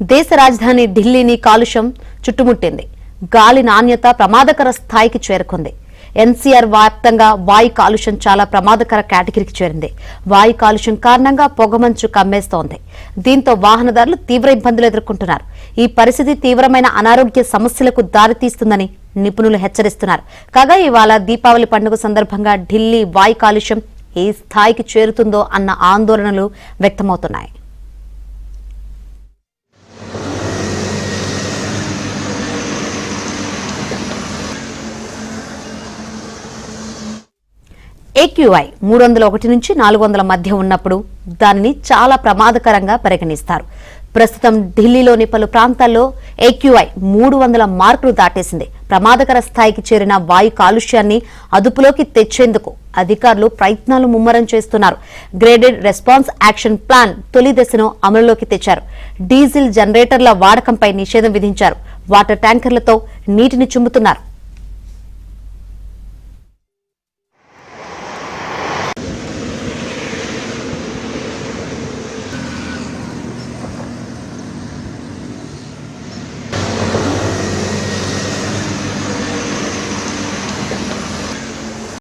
దేశ రాజధాని ఢిల్లీని కాలుష్యం చుట్టుముట్టింది. గాలి నాణ్యత ప్రమాదకర స్థాయికి చేరుకుంది. ఎన్సీఆర్ వ్యాప్తంగా వాయు కాలుష్యం చాలా ప్రమాదకర కేటగిరీకి చేరింది. వాయు కాలుష్యం కారణంగా పొగమంచు కమ్మేస్తోంది. దీంతో వాహనదారులు తీవ్ర ఇబ్బందులు ఎదుర్కొంటున్నారు. ఈ పరిస్థితి తీవ్రమైన అనారోగ్య సమస్యలకు దారితీస్తుందని నిపుణులు హెచ్చరిస్తున్నారు. కాగా ఇవాళ దీపావళి పండుగ సందర్భంగా ఢిల్లీ వాయు కాలుష్యం ఏ స్థాయికి చేరుతుందో అన్న ఆందోళనలు వ్యక్తమవుతున్నాయి. AQI 301 నుంచి 400 మధ్య ఉన్నప్పుడు దానిని చాలా ప్రమాదకరంగా పరిగణిస్తారు. ప్రస్తుతం ఢిల్లీలోని పలు ప్రాంతాల్లో AQI 300 మార్కులు దాటేసింది. ప్రమాదకర స్థాయికి చేరిన వాయు కాలుష్యాన్ని అదుపులోకి తెచ్చేందుకు అధికారులు ప్రయత్నాలు ముమ్మరం చేస్తున్నారు. గ్రేడెడ్ రెస్పాన్స్ యాక్షన్ ప్లాన్ తొలి దశను అమలులోకి తెచ్చారు. డీజిల్ జనరేటర్ల వాడకంపై నిషేధం విధించారు. వాటర్ ట్యాంకర్లతో నీటిని చుమ్ముతున్నారు.